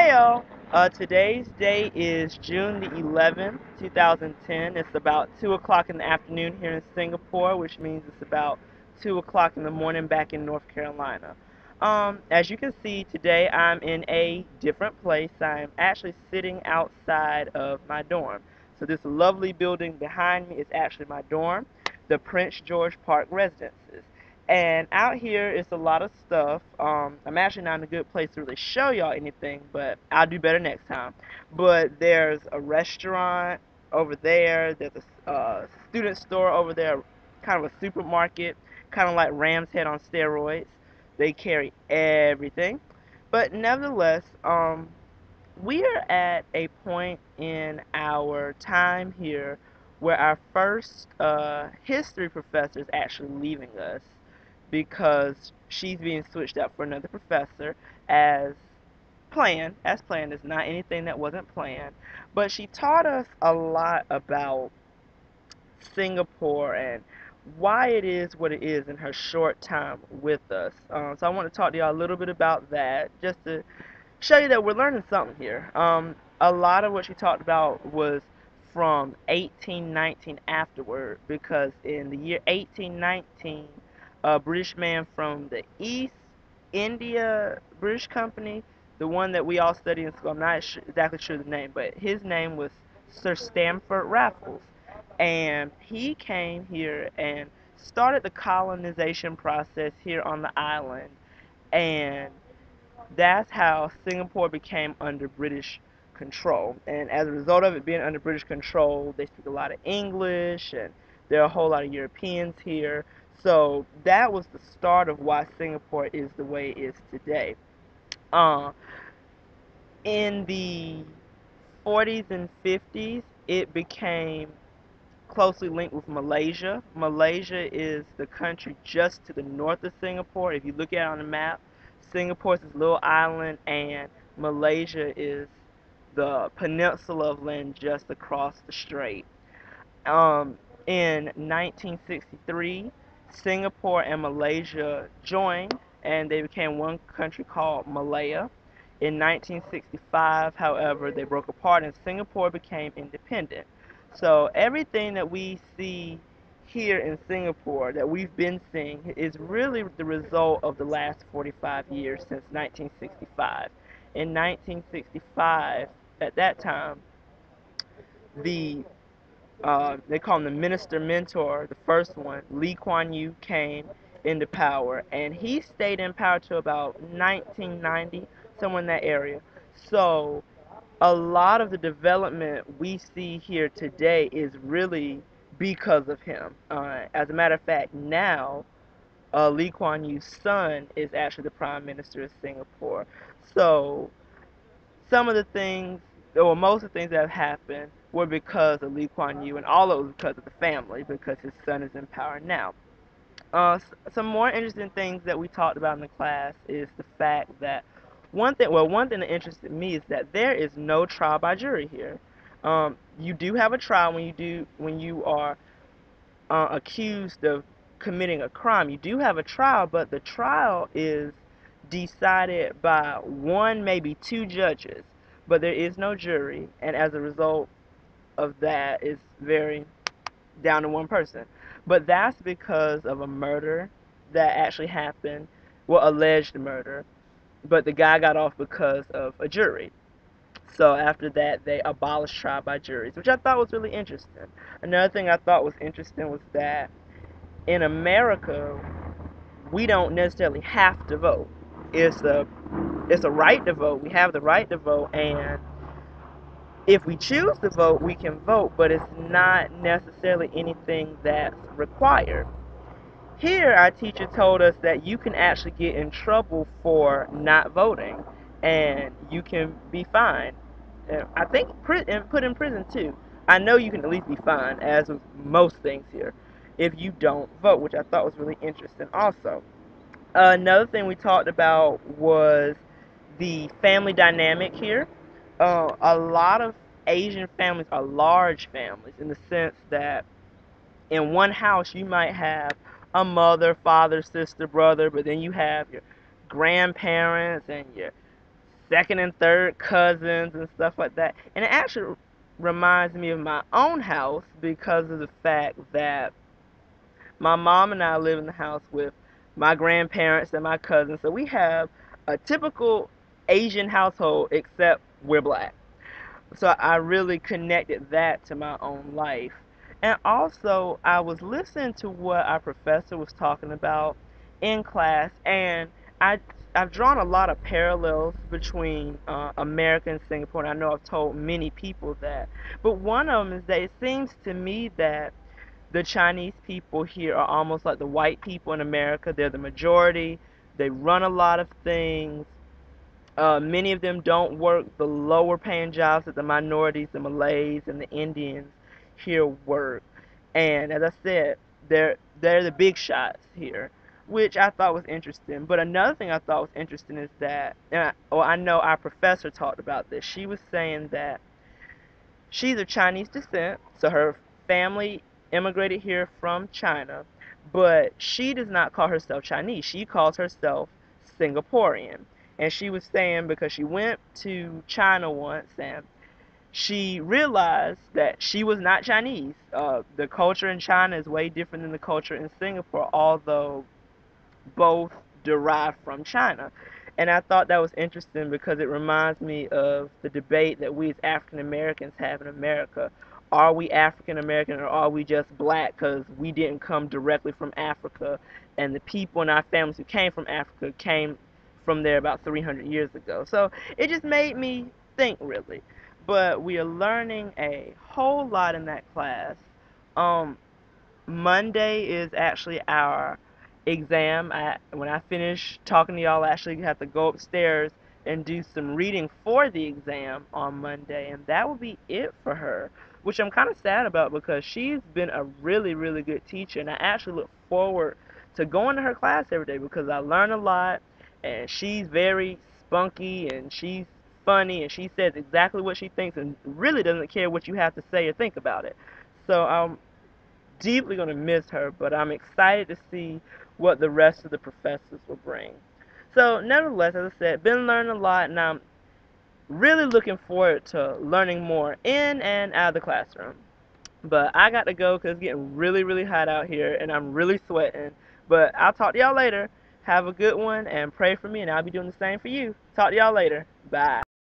Heyo! Today's date is June the 11th, 2010. It's about 2 o'clock in the afternoon here in Singapore, which means it's about 2 o'clock in the morning back in North Carolina. As you can see, today I'm in a different place. I'm actually sitting outside of my dorm. So this lovely building behind me is actually my dorm, the Prince George Park Residences. And out here is a lot of stuff. I'm actually not in a good place to really show y'all anything, but I'll do better next time. But there's a restaurant over there. There's a student store over there, kind of a supermarket, kind of like Ram's Head on steroids. They carry everything. But nevertheless, we are at a point in our time here where our first history professor is actually leaving us because she's being switched out for another professor as planned. As planned, it's not anything that wasn't planned. But she taught us a lot about Singapore and why it is what it is in her short time with us. So I want to talk to y'all a little bit about that, just to show you that we're learning something here. A lot of what she talked about was from 1819 afterward, because in the year 1819, a British man from the East India British Company, the one that we all study in school, I'm not exactly sure the name, but his name was Sir Stamford Raffles. And he came here and started the colonization process here on the island. And that's how Singapore became under British control. And as a result of it being under British control, they speak a lot of English, and there are a whole lot of Europeans here. So that was the start of why Singapore is the way it is today. Uh, in the 40s and 50s, it became closely linked with Malaysia. Malaysia is the country just to the north of Singapore. If you look at it on the map, Singapore is this little island, and Malaysia is the peninsula of land just across the strait. In 1963, Singapore and Malaysia joined, and they became one country called Malaya. In 1965, however, they broke apart, and Singapore became independent. So everything that we see here in Singapore that we've been seeing is really the result of the last 45 years since 1965. In 1965, at that time, the they call him the minister mentor, the first one, Lee Kuan Yew, came into power, and he stayed in power till about 1990, somewhere in that area. So a lot of the development we see here today is really because of him. As a matter of fact, now Lee Kuan Yew's son is actually the prime minister of Singapore. So some of the things, or most of the things that have happened, were because of Lee Kuan Yew, and all of it was because of the family, because his son is in power now. Some more interesting things that we talked about in the class is the fact that one thing that interested me is that there is no trial by jury here. You do have a trial when you are accused of committing a crime. You do have a trial, but the trial is decided by one, maybe two judges, but there is no jury, and as a result of that, it's very down to one person. But that's because of a murder that actually happened, well, alleged murder, but the guy got off because of a jury. So after that, they abolished trial by juries, which I thought was really interesting. Another thing I thought was interesting was that in America, we don't necessarily have to vote. It's a it's a right to vote. We have the right to vote, and if we choose to vote, we can vote, but it's not necessarily anything that's required. Here, our teacher told us that you can actually get in trouble for not voting, and you can be fined. I think and put in prison too. I know you can at least be fined, as with most things here, if you don't vote, which I thought was really interesting also. Another thing we talked about was the family dynamic here. A lot of Asian families are large families in the sense that in one house you might have a mother, father, sister, brother, but then you have your grandparents and your second and third cousins and stuff like that. And it actually reminds me of my own house because of the fact that my mom and I live in the house with my grandparents and my cousins. So we have a typical Asian household, except we're black. So I really connected that to my own life. And also, I was listening to what our professor was talking about in class, and I, I've drawn a lot of parallels between America and Singapore, and I know I've told many people that. But one of them is that it seems to me that the Chinese people here are almost like the white people in America. They're the majority. They run a lot of things. Many of them don't work the lower paying jobs that the minorities, the Malays, and the Indians here work. And as I said, they're the big shots here, which I thought was interesting. But another thing I thought was interesting is that, I know our professor talked about this. She was saying that she's of Chinese descent, so her family immigrated here from China, but she does not call herself Chinese. She calls herself Singaporean. And she was saying because she went to China once and she realized that she was not Chinese. The culture in China is way different than the culture in Singapore, although both derive from China. And I thought that was interesting because it reminds me of the debate that we as African Americans have in America. Are we African American or are we just black because we didn't come directly from Africa and the people in our families who came from Africa came from there about 300 years ago? So it just made me think, really. But we are learning a whole lot in that class. Um, Monday is actually our exam. When I finish talking to y'all, I actually have to go upstairs and do some reading for the exam on Monday, and that will be it for her, which I'm kind of sad about because she's been a really, really good teacher, and I actually look forward to going to her class every day because I learn a lot, and she's very spunky, and she's funny, and she says exactly what she thinks and really doesn't care what you have to say or think about it. So deeply going to miss her, but I'm excited to see what the rest of the professors will bring. So, nevertheless, as I said, been learning a lot, and I'm really looking forward to learning more in and out of the classroom. But I got to go because it's getting really, really hot out here, and I'm really sweating. But I'll talk to y'all later. Have a good one, and pray for me, and I'll be doing the same for you. Talk to y'all later. Bye.